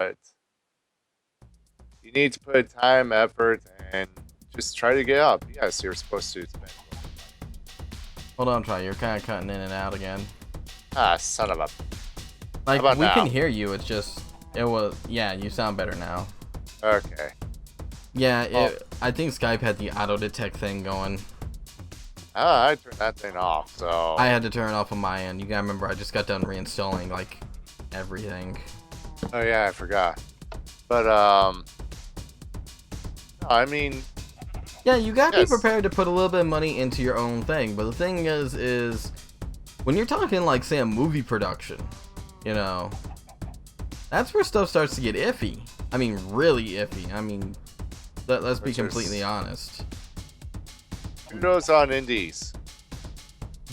but you need to put time, effort, and just try to get up. Yes, you're supposed to spend. Hold on, try. You're kind of cutting in and out again. Ah, son of a. How Like about we can now? hear you. It's just it was. Yeah, you sound better now. Okay. Yeah, Well, I think Skype had the auto detect thing going. I turned that thing off, I so. had to turn it off on my end. You gotta remember, I just got done reinstalling like everything. Oh yeah, I forgot. But no, I mean, Yeah, you gotta be yes, prepared to put a little bit of money into your own thing. But the thing is when you're talking like say a movie production, you know, that's where stuff starts to get iffy. I mean, really iffy. I mean, let's be which completely is honest. kudos on indies,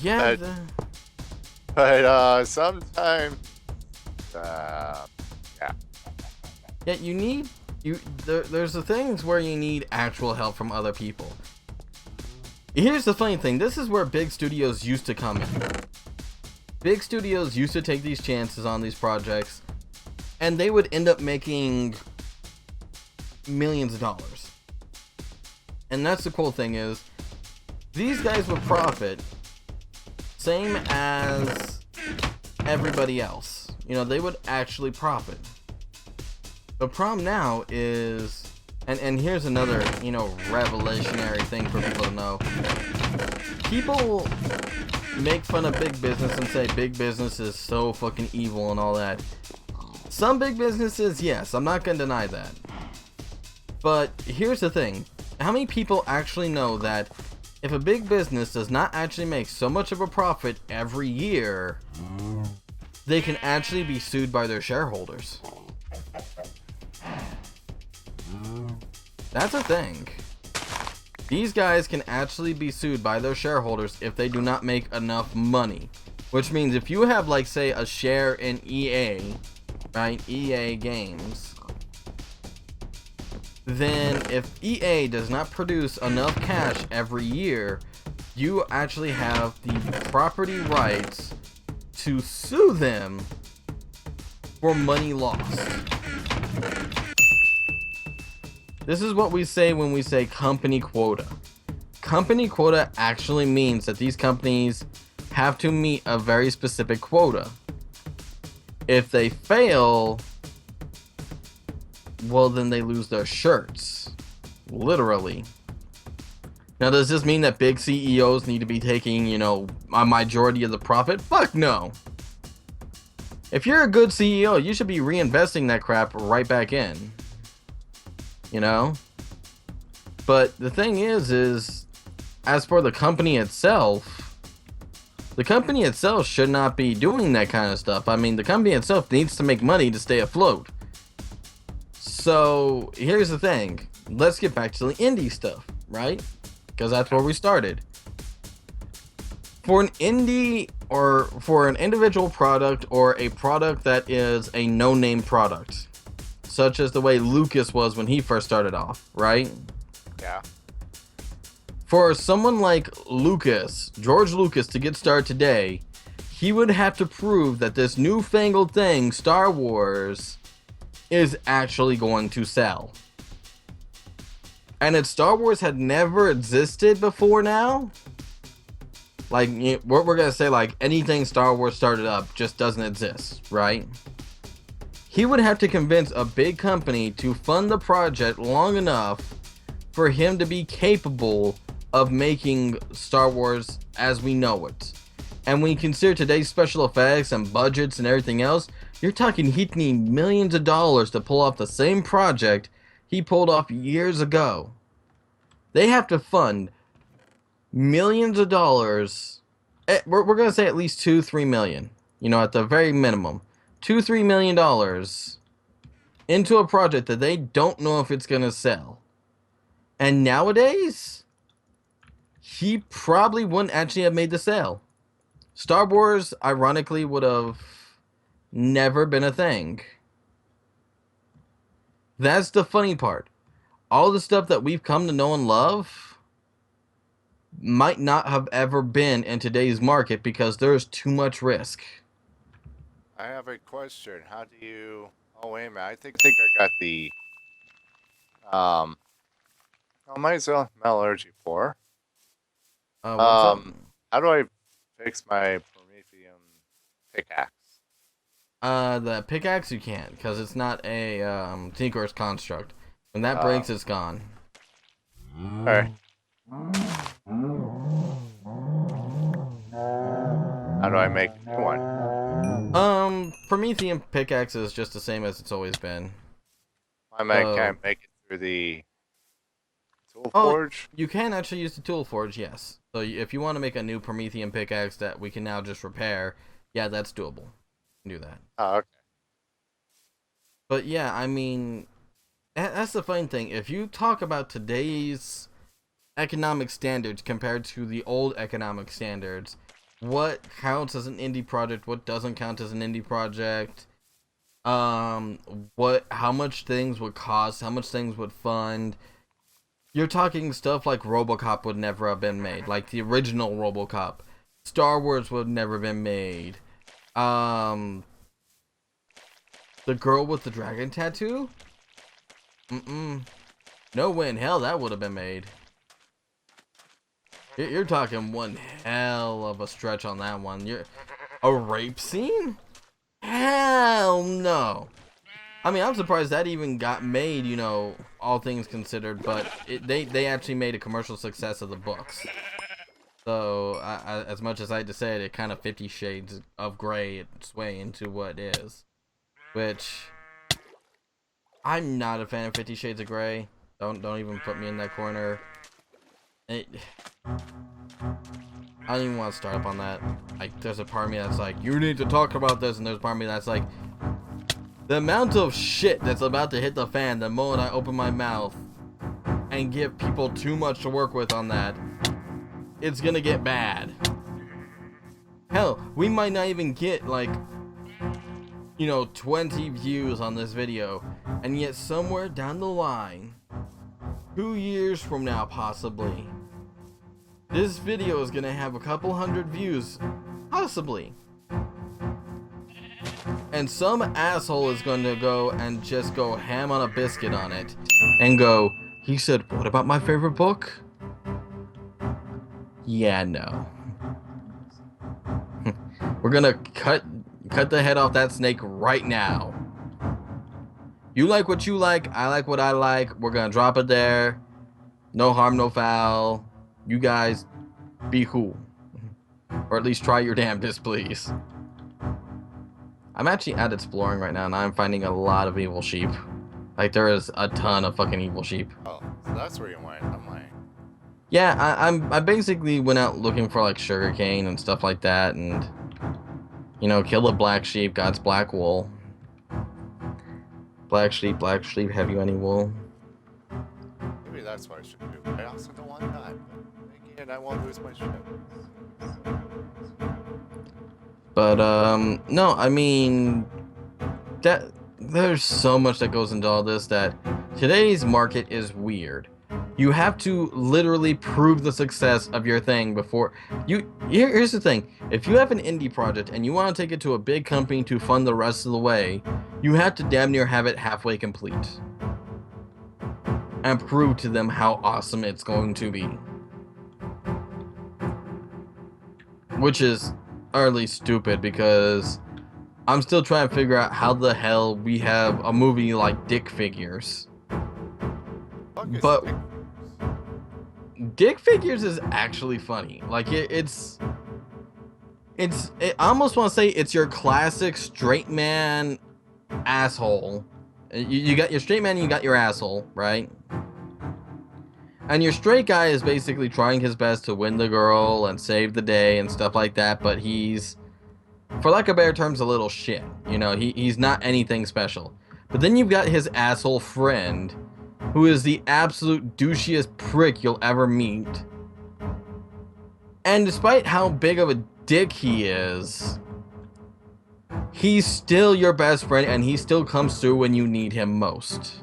Yeah, but sometimes, uh, yeah, yeah, you need there's the things where you need actual help from other people. Here's the funny thing, this is where big studios used to come in. Big studios used to take these chances on these projects, and they would end up making millions of dollars. And that's the cool thing is, these guys would profit, same as everybody else. You know, they would actually profit. The problem now is, and here's another, you know, revelationary thing for people to know. People make fun of big business and say big business is so fucking evil and all that. Some big businesses, yes, I'm not gonna deny that. But here's the thing. How many people actually know that if a big business does not actually make so much of a profit every year, they can actually be sued by their shareholders? That's a thing. These guys can actually be sued by their shareholders if they do not make enough money. Which means if you have, like, say, a share in EA, right? EA Games. Then if EA does not produce enough cash every year, you actually have the property rights to sue them for money lost. This is what we say when we say company quota. Company quota actually means that these companies have to meet a very specific quota. If they fail, well, then they lose their shirts. Literally. Now, does this mean that big CEOs need to be taking, you know, a majority of the profit? Fuck no. If you're a good CEO, you should be reinvesting that crap right back in. You know? But the thing is as for the company itself should not be doing that kind of stuff. I mean, the company itself needs to make money to stay afloat. So, here's the thing. Let's get back to the indie stuff, right? Because that's where we started. For an indie, or for an individual product, or a product that is a no-name product, such as the way Lucas was when he first started off, right? yeah, For someone like Lucas, George Lucas, to get started today, he would have to prove that this newfangled thing, Star Wars, is actually going to sell. And if Star Wars had never existed before now, like, we're gonna say, like, anything Star Wars started up just doesn't exist, right? He would have to convince a big company to fund the project long enough for him to be capable of making Star Wars as we know it. And when you consider today's special effects and budgets and everything else, you're talking he'd need millions of dollars to pull off the same project he pulled off years ago. They have to fund millions of dollars. We're going to say at least 2-3 million, you know, at the very minimum. 2-3 million dollars into a project that they don't know if it's going to sell. And nowadays, he probably wouldn't actually have made the sale. Star Wars, ironically, would have never been a thing. That's the funny part. All the stuff that we've come to know and love might not have ever been in today's market because there's too much risk. I have a question. How do you Oh wait a minute. I think I got the I might as well metallurgy 4. What's up? How do I fix my Prometheum pickaxe? The pickaxe you can't, because it's not a Tinker's construct. When that Uh, breaks, it's gone. Alright. How do I make a new one? Prometheum pickaxe is just the same as it's always been. I might So, can't make it through the tool oh, forge. you can actually use the tool forge, yes. So if you want to make a new Prometheum pickaxe that we can now just repair, yeah, that's doable. You can do that. Oh, okay. But yeah, I mean, that's the funny thing. If you talk about today's economic standards compared to the old economic standards, what counts as an indie project, what doesn't count as an indie project, how much things would cost, how much things would fund. You're talking stuff like RoboCop would never have been made, like the original RoboCop. Star Wars would never have been made. The girl with the dragon tattoo? No way in hell that would have been made. You're talking one hell of a stretch on that one. A rape scene? Hell no. I mean, I'm surprised that even got made, all things considered, but they actually made a commercial success of the books. So, as much as I hate to say it, it kind of 50 shades of gray its way into what it is. Which, I'm not a fan of 50 Shades of Grey. Don't even put me in that corner. I don't even want to start up on that. Like, there's a part of me that's like, you need to talk about this, and there's a part of me that's like, the amount of shit that's about to hit the fan the moment I open my mouth and give people too much to work with on that, it's gonna get bad. Hell, we might not even get, 20 views on this video, and yet somewhere down the line, 2 years from now possibly, this video is gonna have a couple hundred views, possibly. And some asshole is going to go and just go ham on a biscuit on it and go, he said, what about my favorite book? Yeah, no. We're gonna cut the head off that snake right now. You like what you like, I like what I like. We're gonna drop it there. No harm, no foul. You guys be cool. Or at least try your damnedest, please. I'm actually at exploring right now, and I'm finding a lot of evil sheep. Like, there is a ton of fucking evil sheep. Oh, so that's where you went. I'm like, Yeah, I basically went out looking for, like, sugarcane and stuff like that, and, kill the black sheep, God's black wool. Black sheep, have you any wool? maybe that's what I should do. I also don't want that. But again, I won't lose my ship. But, no, I mean, there's so much that goes into all this that today's market is weird. You have to literally prove the success of your thing before here's the thing. If you have an indie project and you want to take it to a big company to fund the rest of the way, you have to damn near have it halfway complete and prove to them how awesome it's going to be. Which is utterly stupid, because I'm still trying to figure out how the hell we have a movie like Dick Figures. But Dick Figures is actually funny. Like, it's I almost want to say it's your classic straight man asshole. You got your straight man and you got your asshole, right? And your straight guy is basically trying his best to win the girl and save the day and stuff like that, but he's, for lack of better terms, a little shit. He's not anything special. But then you've got his asshole friend, who is the absolute douchiest prick you'll ever meet. And despite how big of a dick he is, he's still your best friend, and he still comes through when you need him most.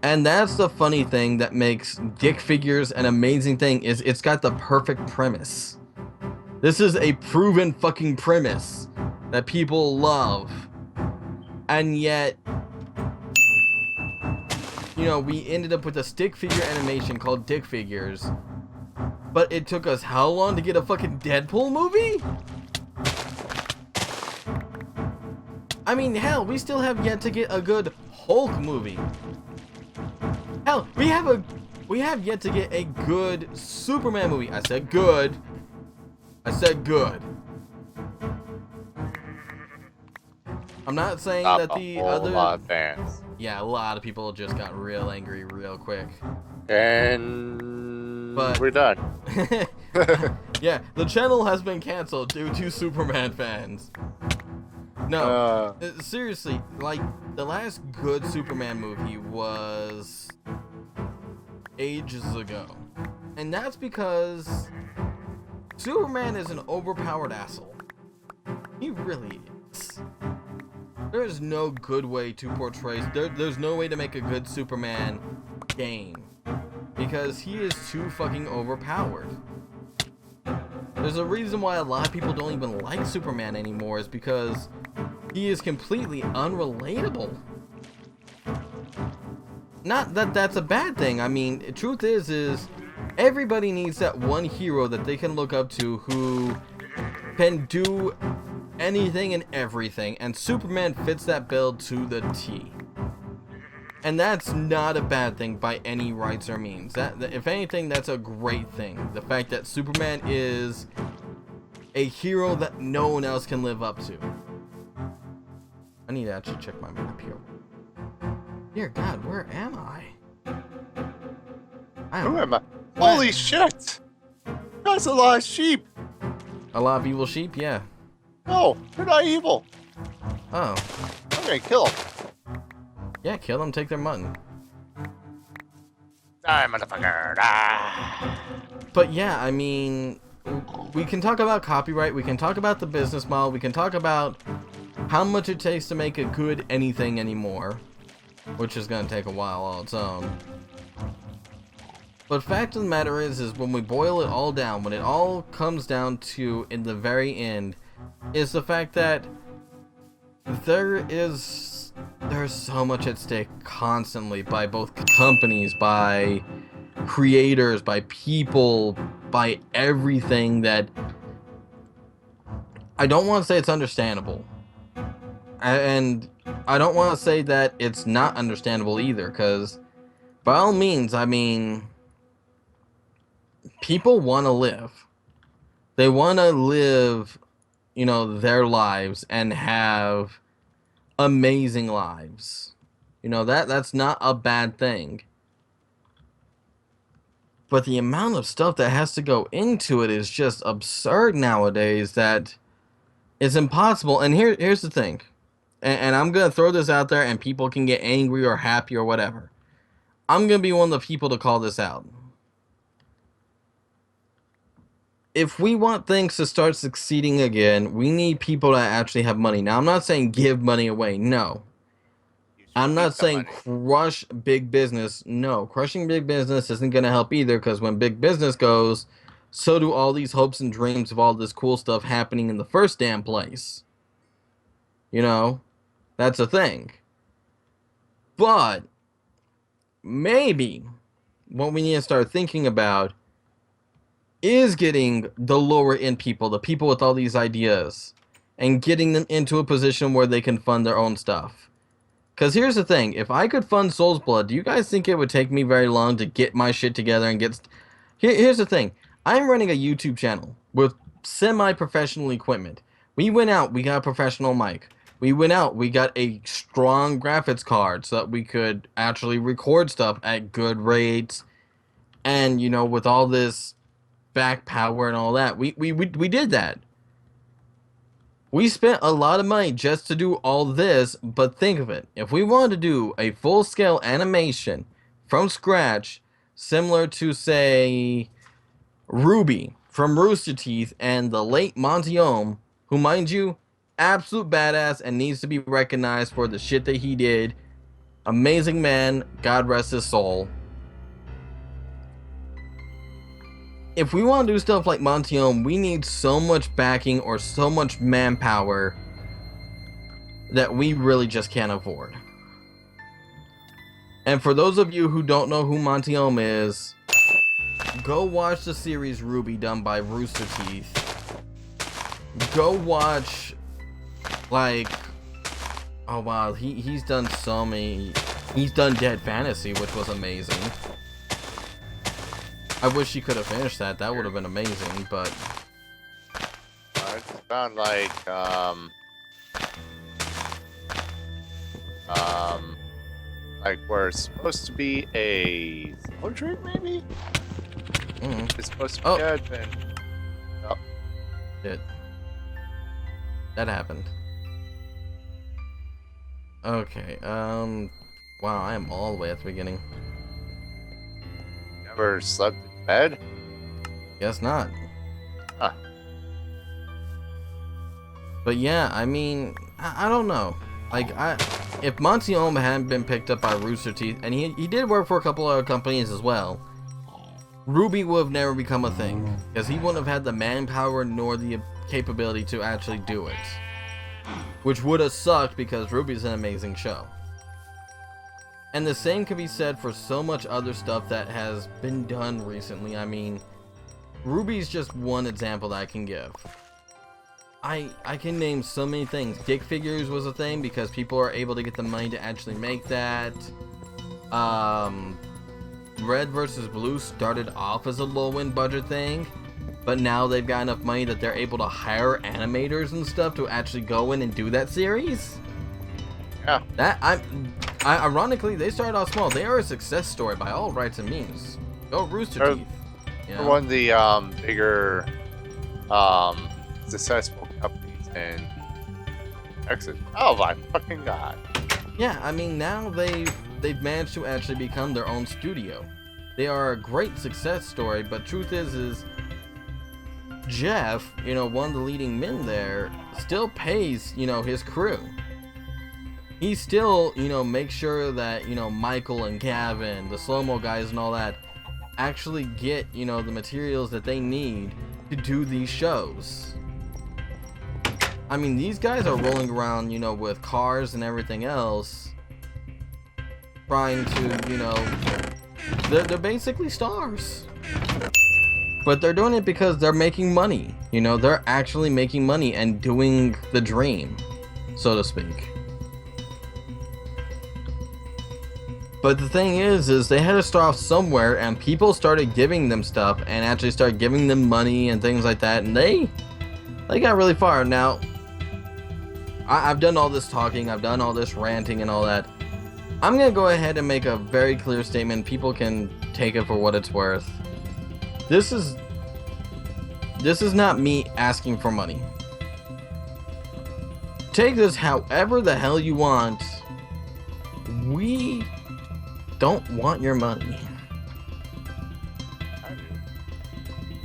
And that's the funny thing that makes Dick Figures an amazing thing, is it's got the perfect premise. This is a proven fucking premise that people love, and yet, you know, we ended up with a stick figure animation called Dick Figures. But it took us how long to get a fucking Deadpool movie? I mean, hell, we still have yet to get a good Hulk movie. Hell, we have yet to get a good Superman movie. I said good. I said good. I'm not saying Not that a the whole other... lot of fans. Yeah, a lot of people just got real angry real quick. And But we're done. yeah, the channel has been canceled due to Superman fans. No, seriously, like, the last good Superman movie was ages ago. And that's because Superman is an overpowered asshole. He really is. There's no good way to portray... There's no way to make a good Superman game. Because he is too fucking overpowered. There's a reason why a lot of people don't even like Superman anymore, is because he is completely unrelatable. Not that that's a bad thing. I mean, the truth is everybody needs that one hero that they can look up to who can do anything and everything, and Superman fits that bill to the T. And that's not a bad thing by any rights or means. That, if anything, that's a great thing. The fact that Superman is a hero that no one else can live up to. I need to actually check my map here. Dear God, where am I? Who am I? Holy shit! That's a lot of sheep! A lot of evil sheep? Yeah. No, they're not evil. Oh. I'm gonna kill them. Yeah, kill them, take their mutton. Die, motherfucker. Ah. But yeah, I mean, we can talk about copyright, we can talk about the business model, we can talk about how much it takes to make a good anything anymore, which is going to take a while all its own. But fact of the matter is when we boil it all down, when it all comes down to, in the very end, is the fact that there's so much at stake constantly by both companies, by creators, by people, by everything, that I don't want to say it's understandable. And I don't want to say that it's not understandable either, because by all means, I mean, people want to live. They want to live, you know, their lives and have amazing lives. You know, that's not a bad thing. But the amount of stuff that has to go into it is just absurd nowadays, that it's impossible. And here's the thing. And I'm going to throw this out there, and people can get angry or happy or whatever. I'm going to be one of the people to call this out. If we want things to start succeeding again, we need people that actually have money. Now, I'm not saying give money away. No. I'm not saying crush big business. No. Crushing big business isn't going to help either, because when big business goes, so do all these hopes and dreams of all this cool stuff happening in the first damn place. You know? That's a thing. But maybe what we need to start thinking about is getting the lower end people, the people with all these ideas, and getting them into a position where they can fund their own stuff. Because here's the thing, if I could fund Soul's Blood, do you guys think it would take me very long to get my shit together and get... Here's the thing, I'm running a YouTube channel with semi-professional equipment. We went out, we got a professional mic. We went out, we got a strong graphics card so that we could actually record stuff at good rates. And, you know, with all this back power and all that, we did that. We spent a lot of money just to do all this, but think of it. If we wanted to do a full-scale animation from scratch, similar to, say, Ruby from Rooster Teeth and the late Monty Ohm, who, mind you, absolute badass and needs to be recognized for the shit that he did. Amazing man, God rest his soul. If we want to do stuff like Monty Ohm, we need so much backing or so much manpower that we really just can't afford. And for those of you who don't know who Monty Ohm is, go watch the series Ruby done by Rooster Teeth. Go watch, like, oh wow, he's done so many. He's done Dead Fantasy, which was amazing. I wish he could have finished that. That would have been amazing, but I just found like we're supposed to be a soldier, maybe? It's supposed to be dead, then. Oh. Shit. That happened. Okay, wow, I am all the way at the beginning. Never slept in bed? Guess not. Huh. But yeah, I mean, I don't know. Like, if Monty Ohm hadn't been picked up by Rooster Teeth, and he did work for a couple other companies as well, Ruby would have never become a thing, because he wouldn't have had the manpower nor the capability to actually do it. Which would have sucked, because Ruby's an amazing show. And the same can be said for so much other stuff that has been done recently. I mean, Ruby's just one example that I can give. I can name so many things. Dick figures was a thing because people are able to get the money to actually make that. Red versus Blue started off as a low-end budget thing, but now they've got enough money that they're able to hire animators and stuff to actually go in and do that series. Yeah. Ironically, they started off small. They are a success story by all rights and means. Go Rooster Teeth. You know? One of the bigger successful companies in Texas. Oh my fucking god. Yeah, I mean, now they've managed to actually become their own studio. They are a great success story, but truth is Jeff, you know, one of the leading men there, still pays, you know, his crew. He still, you know, makes sure that, you know, Michael and Gavin, the slow-mo guys and all that, actually get, you know, the materials that they need to do these shows. I mean, these guys are rolling around, you know, with cars and everything else, trying to, you know, they're basically stars. But they're doing it because they're making money. You know, they're actually making money and doing the dream, so to speak. But the thing is they had to start off somewhere, and people started giving them stuff and actually started giving them money and things like that, and they got really far. Now, I've done all this talking, I've done all this ranting and all that. I'm gonna go ahead and make a very clear statement. People can take it for what it's worth. This is not me asking for money. Take this however the hell you want. We don't want your money. I do.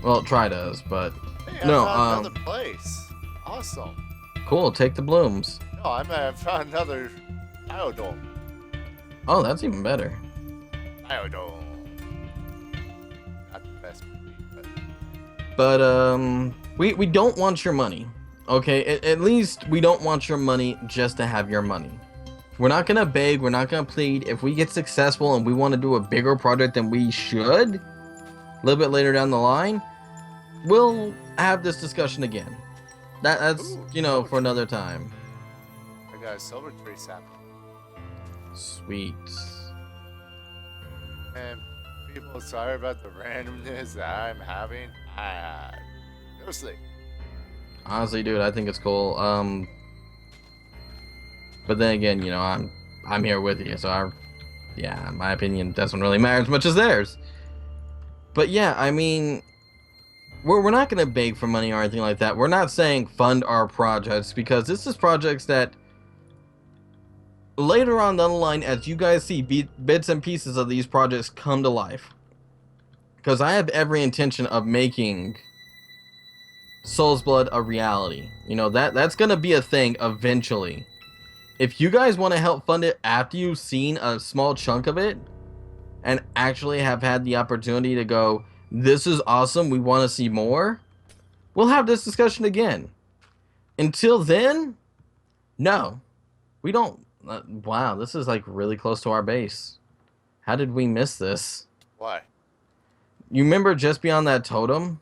Well, try does, but hey, no. I found another place. Awesome. Cool. Take the blooms. No, I found another biodome. Oh, that's even better. Biodome. Not the best, but we don't want your money. Okay, at least we don't want your money just to have your money. We're not gonna beg, we're not gonna plead. If we get successful and we want to do a bigger project than we should, a little bit later down the line, we'll have this discussion again. That's Ooh, you know, for another time. I got a silver tree sapling. Sweet. And people, sorry about the randomness that I'm having. I no sleep. Honestly, dude, I think it's cool. But then again, you know, I'm here with you, so yeah, my opinion doesn't really matter as much as theirs. But yeah, I mean, we're not gonna beg for money or anything like that. We're not saying fund our projects, because this is projects that later on down the line, as you guys see bits and pieces of these projects come to life. Because I have every intention of making Soul's Blood a reality. You know, that's gonna be a thing eventually. If you guys want to help fund it after you've seen a small chunk of it and actually have had the opportunity to go, this is awesome, we want to see more, we'll have this discussion again. Until then, no. We don't. Wow, this is like really close to our base. How did we miss this? Why? You remember just beyond that totem?